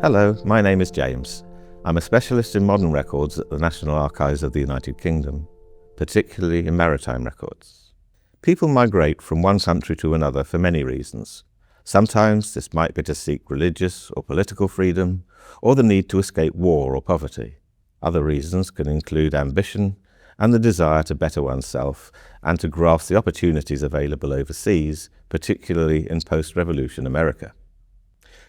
Hello, my name is James. I'm a specialist in modern records at the National Archives of the United Kingdom, particularly in maritime records. People migrate from one country to another for many reasons. Sometimes this might be to seek religious or political freedom, or the need to escape war or poverty. Other reasons can include ambition and the desire to better oneself and to grasp the opportunities available overseas, particularly in post-revolution America.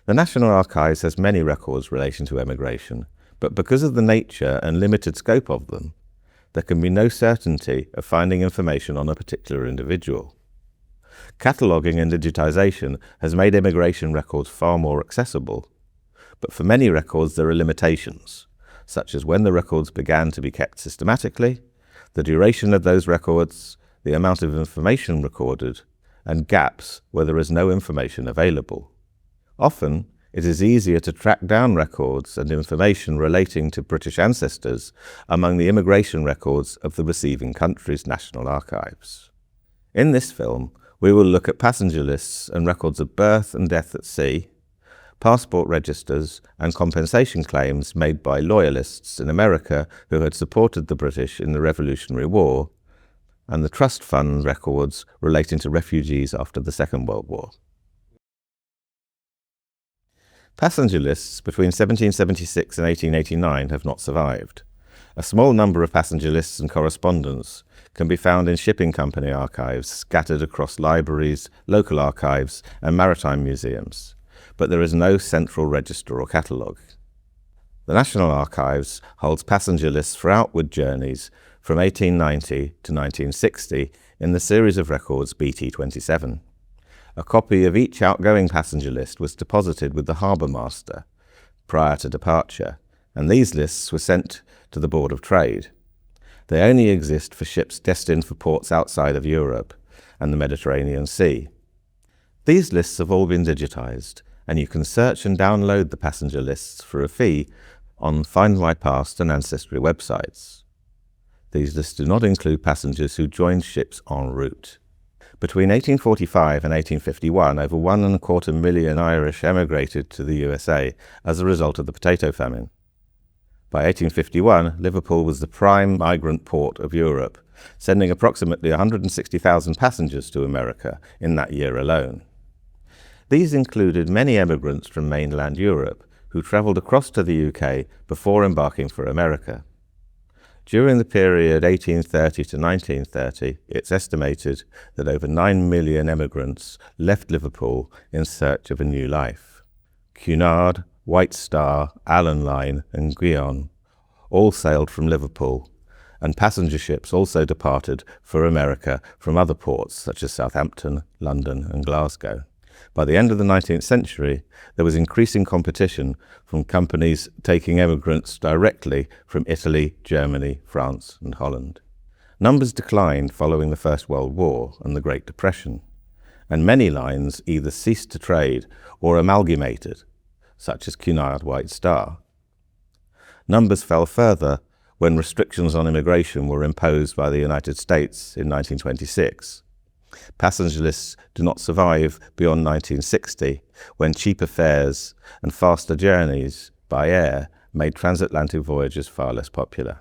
The National Archives has many records relating to emigration, but because of the nature and limited scope of them, there can be no certainty of finding information on a particular individual. Cataloguing and digitization has made immigration records far more accessible, but for many records there are limitations, such as when the records began to be kept systematically, the duration of those records, the amount of information recorded, and gaps where there is no information available. Often, it is easier to track down records and information relating to British ancestors among the immigration records of the receiving country's national archives. In this film, we will look at passenger lists and records of birth and death at sea, passport registers and compensation claims made by Loyalists in America who had supported the British in the Revolutionary War, and the trust fund records relating to refugees after the Second World War. Passenger lists between 1776 and 1889 have not survived. A small number of passenger lists and correspondence can be found in shipping company archives scattered across libraries, local archives and maritime museums, but there is no central register or catalogue. The National Archives holds passenger lists for outward journeys from 1890 to 1960 in the series of records BT27. A copy of each outgoing passenger list was deposited with the harbour master prior to departure, and these lists were sent to the Board of Trade. They only exist for ships destined for ports outside of Europe and the Mediterranean Sea. These lists have all been digitised, and you can search and download the passenger lists for a fee on Find My Past and Ancestry websites. These lists do not include passengers who joined ships en route. Between 1845 and 1851, over 1.25 million Irish emigrated to the USA as a result of the potato famine. By 1851, Liverpool was the prime migrant port of Europe, sending approximately 160,000 passengers to America in that year alone. These included many emigrants from mainland Europe who travelled across to the UK before embarking for America. During the period 1830 to 1930, it's estimated that over 9 million emigrants left Liverpool in search of a new life. Cunard, White Star, Allen Line and Guion all sailed from Liverpool, and passenger ships also departed for America from other ports such as Southampton, London and Glasgow. By the end of the 19th century, there was increasing competition from companies taking emigrants directly from Italy, Germany, France and Holland. Numbers declined following the First World War and the Great Depression, and many lines either ceased to trade or amalgamated, such as Cunard White Star. Numbers fell further when restrictions on immigration were imposed by the United States in 1926. Passenger lists do not survive beyond 1960, when cheaper fares and faster journeys by air made transatlantic voyages far less popular.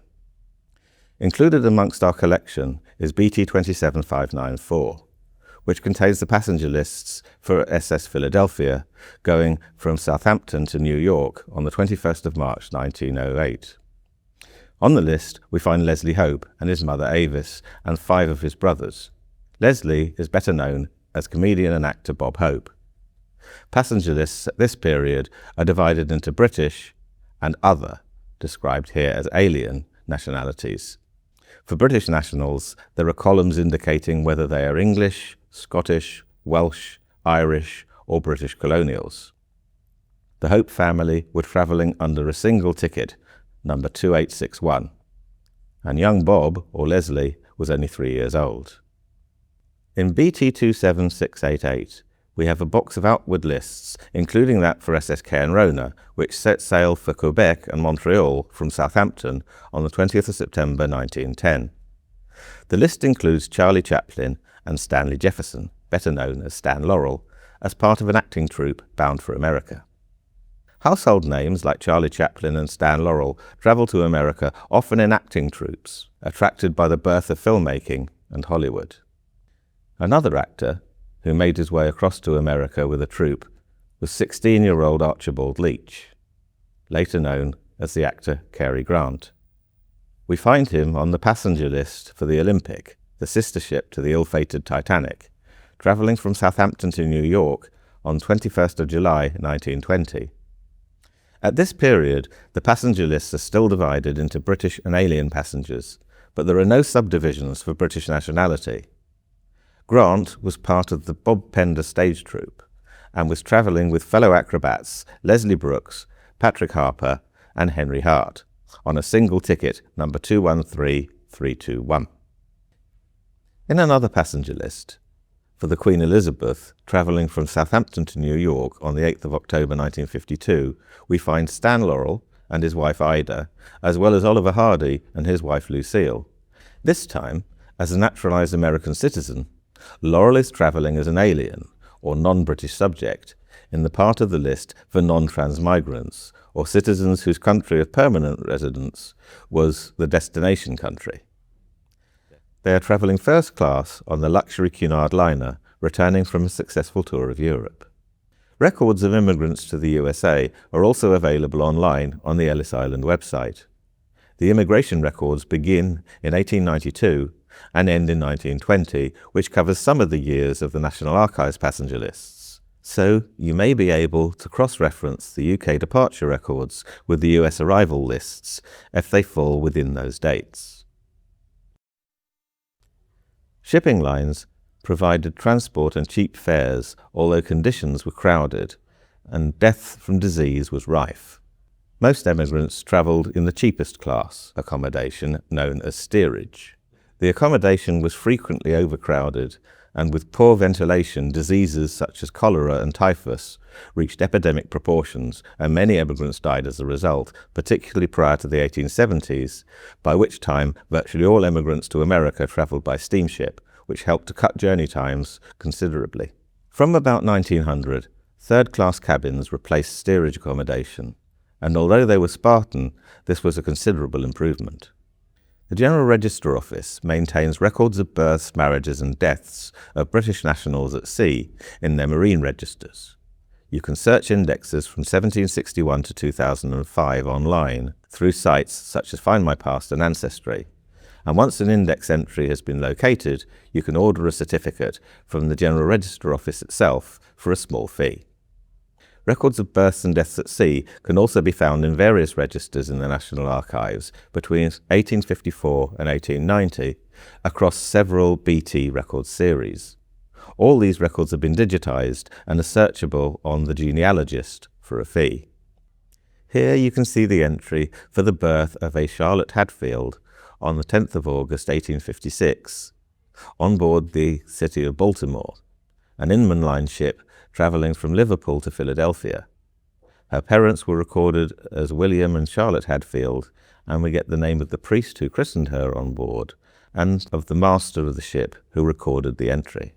Included amongst our collection is BT 27594, which contains the passenger lists for SS Philadelphia going from Southampton to New York on the 21st of March 1908. On the list we find Leslie Hope and his mother Avis and 5 of his brothers. Leslie is better known as comedian and actor Bob Hope. Passenger lists at this period are divided into British and other, described here as alien, nationalities. For British nationals, there are columns indicating whether they are English, Scottish, Welsh, Irish or British colonials. The Hope family were travelling under a single ticket, number 2861, and young Bob, or Leslie, was only 3 years old. In BT 27688, we have a box of outward lists, including that for SS Rona, which set sail for Quebec and Montreal from Southampton on the 20th of September 1910. The list includes Charlie Chaplin and Stanley Jefferson, better known as Stan Laurel, as part of an acting troupe bound for America. Household names like Charlie Chaplin and Stan Laurel travel to America, often in acting troupes, attracted by the birth of filmmaking and Hollywood. Another actor who made his way across to America with a troupe was 16-year-old Archibald Leach, later known as the actor Cary Grant. We find him on the passenger list for the Olympic, the sister ship to the ill-fated Titanic, travelling from Southampton to New York on 21st of July 1920. At this period, the passenger lists are still divided into British and alien passengers, but there are no subdivisions for British nationality. Grant was part of the Bob Pender stage troupe and was travelling with fellow acrobats Leslie Brooks, Patrick Harper and Henry Hart on a single ticket number 213321. In another passenger list, for the Queen Elizabeth, travelling from Southampton to New York on the 8th of October 1952, we find Stan Laurel and his wife Ida, as well as Oliver Hardy and his wife Lucille. This time, as a naturalised American citizen, Laurel is travelling as an alien, or non-British subject, in the part of the list for non-trans migrants, or citizens whose country of permanent residence was the destination country. They are travelling first class on the luxury Cunard liner, returning from a successful tour of Europe. Records of immigrants to the USA are also available online on the Ellis Island website. The immigration records begin in 1892 and end in 1920, which covers some of the years of the National Archives passenger lists. So you may be able to cross-reference the UK departure records with the US arrival lists if they fall within those dates. Shipping lines provided transport and cheap fares, although conditions were crowded and death from disease was rife. Most emigrants travelled in the cheapest class accommodation, known as steerage. The accommodation was frequently overcrowded, and with poor ventilation, diseases such as cholera and typhus reached epidemic proportions, and many emigrants died as a result, particularly prior to the 1870s, by which time virtually all emigrants to America travelled by steamship, which helped to cut journey times considerably. From about 1900, third-class cabins replaced steerage accommodation, and although they were Spartan, this was a considerable improvement. The General Register Office maintains records of births, marriages and deaths of British nationals at sea in their marine registers. You can search indexes from 1761 to 2005 online through sites such as Find My Past and Ancestry. And once an index entry has been located, you can order a certificate from the General Register Office itself for a small fee. Records of births and deaths at sea can also be found in various registers in the National Archives between 1854 and 1890 across several BT record series. All these records have been digitised and are searchable on the genealogist for a fee. Here you can see the entry for the birth of a Charlotte Hadfield on the 10th of August 1856 on board the City of Baltimore, an Inman Line ship travelling from Liverpool to Philadelphia. Her parents were recorded as William and Charlotte Hadfield, and we get the name of the priest who christened her on board, and of the master of the ship who recorded the entry.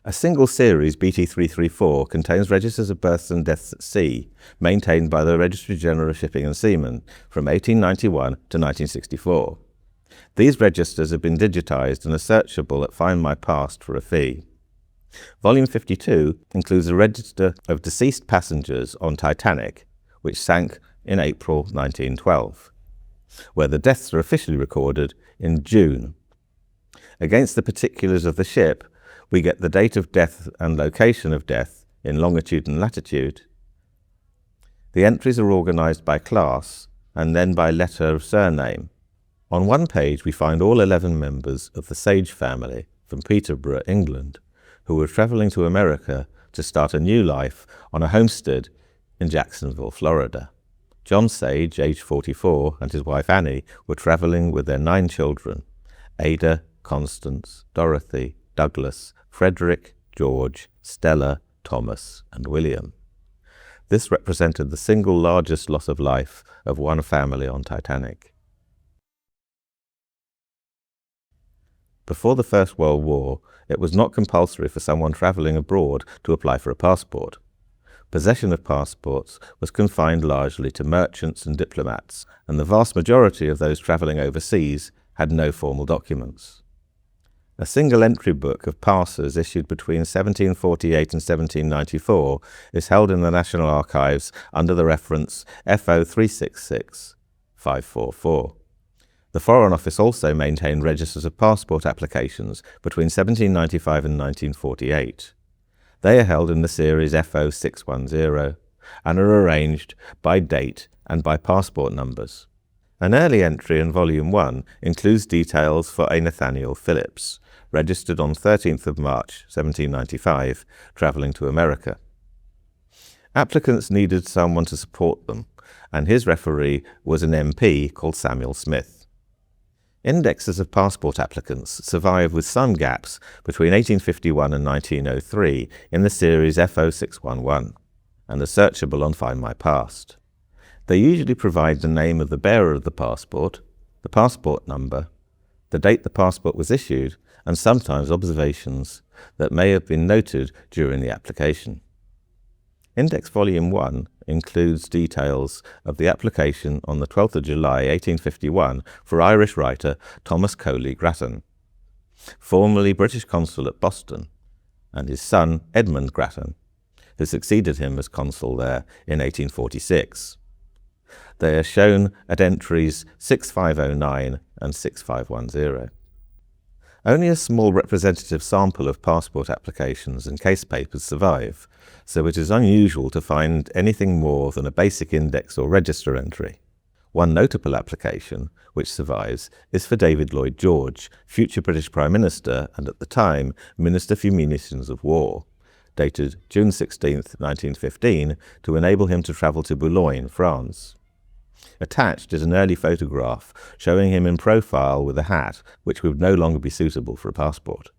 A single series, BT 334, contains registers of births and deaths at sea, maintained by the Registry General of Shipping and Seamen from 1891 to 1964. These registers have been digitised and are searchable at Find My Past for a fee. Volume 52 includes a register of deceased passengers on Titanic, which sank in April 1912, where the deaths are officially recorded in June. Against the particulars of the ship, we get the date of death and location of death in longitude and latitude. The entries are organised by class and then by letter of surname. On one page we find all 11 members of the Sage family from Peterborough, England, who were travelling to America to start a new life on a homestead in Jacksonville, Florida. John Sage, aged 44, and his wife Annie were travelling with their 9 children: Ada, Constance, Dorothy, Douglas, Frederick, George, Stella, Thomas, and William. This represented the single largest loss of life of one family on Titanic. Before the First World War, it was not compulsory for someone travelling abroad to apply for a passport. Possession of passports was confined largely to merchants and diplomats, and the vast majority of those travelling overseas had no formal documents. A single entry book of passes issued between 1748 and 1794 is held in the National Archives under the reference FO 366-544. The Foreign Office also maintained registers of passport applications between 1795 and 1948. They are held in the series FO 610 and are arranged by date and by passport numbers. An early entry in Volume 1 includes details for a Nathaniel Phillips, registered on 13th of March 1795, travelling to America. Applicants needed someone to support them, and his referee was an MP called Samuel Smith. Indexes of passport applicants survive with some gaps between 1851 and 1903 in the series FO 611, and are searchable on Find My Past. They usually provide the name of the bearer of the passport number, the date the passport was issued, and sometimes observations that may have been noted during the application. Index Volume 1 includes details of the application on the 12th of July 1851 for Irish writer Thomas Coley Grattan, formerly British consul at Boston, and his son Edmund Grattan, who succeeded him as consul there in 1846. They are shown at entries 6509 and 6510. Only a small representative sample of passport applications and case papers survive, so it is unusual to find anything more than a basic index or register entry. One notable application, which survives, is for David Lloyd George, future British Prime Minister and at the time Minister for Munitions of War, dated June 16, 1915, to enable him to travel to Boulogne, France. Attached is an early photograph showing him in profile with a hat which would no longer be suitable for a passport.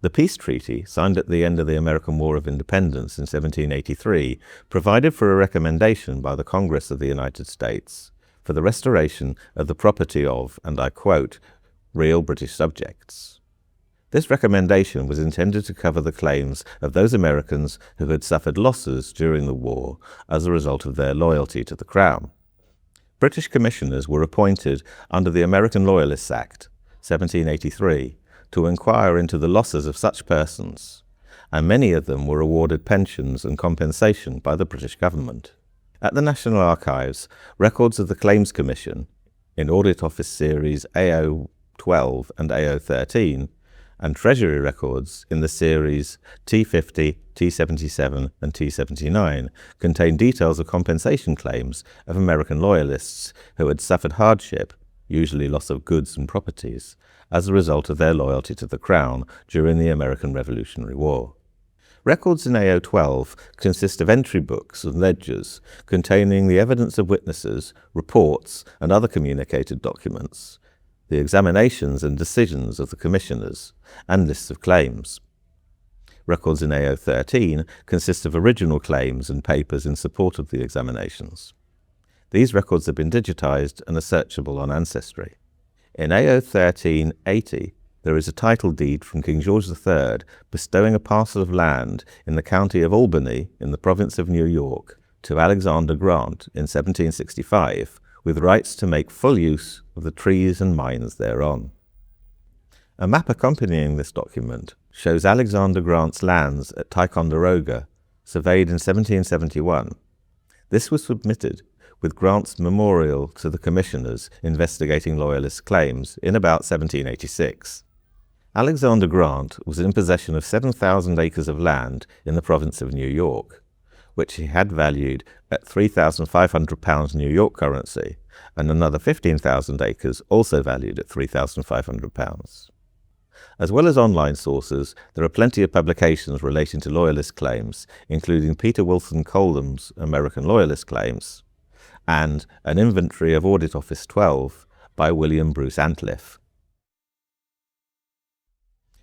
The peace treaty, signed at the end of the American War of Independence in 1783, provided for a recommendation by the Congress of the United States for the restoration of the property of, and I quote, real British subjects. This recommendation was intended to cover the claims of those Americans who had suffered losses during the war as a result of their loyalty to the Crown. British commissioners were appointed under the American Loyalists Act, 1783, to inquire into the losses of such persons, and many of them were awarded pensions and compensation by the British government. At the National Archives, records of the Claims Commission, in Audit Office Series AO 12 and AO 13, and Treasury records in the series T50, T77 and T79 contain details of compensation claims of American loyalists who had suffered hardship, usually loss of goods and properties, as a result of their loyalty to the Crown during the American Revolutionary War. Records in AO 12 consist of entry books and ledgers containing the evidence of witnesses, reports and other communicated documents, the examinations and decisions of the commissioners, and lists of claims. Records in AO 13 consist of original claims and papers in support of the examinations. These records have been digitized and are searchable on Ancestry. In AO 1380, there is a title deed from King George III bestowing a parcel of land in the county of Albany in the province of New York to Alexander Grant in 1765, with rights to make full use of the trees and mines thereon. A map accompanying this document shows Alexander Grant's lands at Ticonderoga, surveyed in 1771. This was submitted with Grant's memorial to the commissioners investigating Loyalist claims in about 1786. Alexander Grant was in possession of 7,000 acres of land in the province of New York, which he had valued at £3,500 New York currency, and another 15,000 acres also valued at £3,500. As well as online sources, there are plenty of publications relating to Loyalist claims, including Peter Wilson Coldham's American Loyalist Claims, and an inventory of Audit Office 12 by William Bruce Antliff.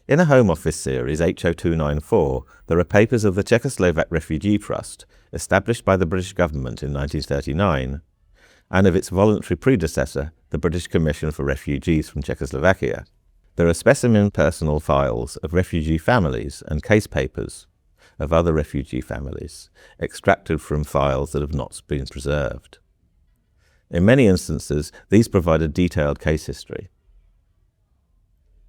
In a Home Office series, HO294, there are papers of the Czechoslovak Refugee Trust, established by the British government in 1939, and of its voluntary predecessor, the British Commission for Refugees from Czechoslovakia. There are specimen personal files of refugee families and case papers, of other refugee families, extracted from files that have not been preserved. In many instances, these provide a detailed case history.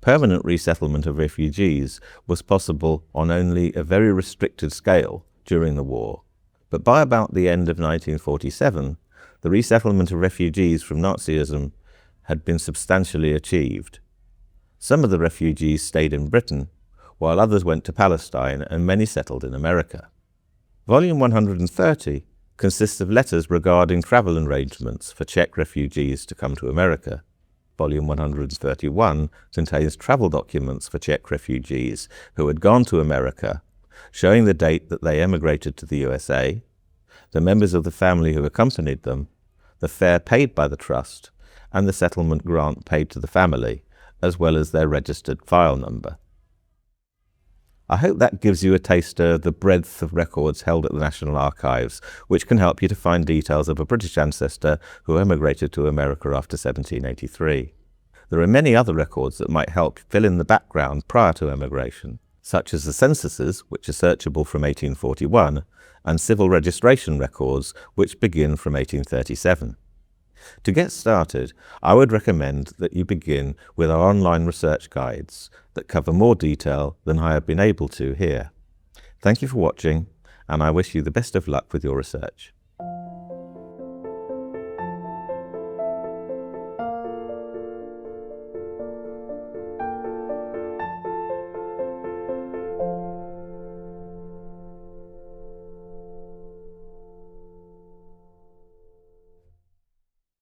Permanent resettlement of refugees was possible on only a very restricted scale during the war, but by about the end of 1947, the resettlement of refugees from Nazism had been substantially achieved. Some of the refugees stayed in Britain, while others went to Palestine, and many settled in America. Volume 130 consists of letters regarding travel arrangements for Czech refugees to come to America. Volume 131 contains travel documents for Czech refugees who had gone to America, showing the date that they emigrated to the USA, the members of the family who accompanied them, the fare paid by the trust, and the settlement grant paid to the family, as well as their registered file number. I hope that gives you a taster of the breadth of records held at the National Archives, which can help you to find details of a British ancestor who emigrated to America after 1783. There are many other records that might help fill in the background prior to emigration, such as the censuses, which are searchable from 1841, and civil registration records, which begin from 1837. To get started, I would recommend that you begin with our online research guides that cover more detail than I have been able to here. Thank you for watching, and I wish you the best of luck with your research.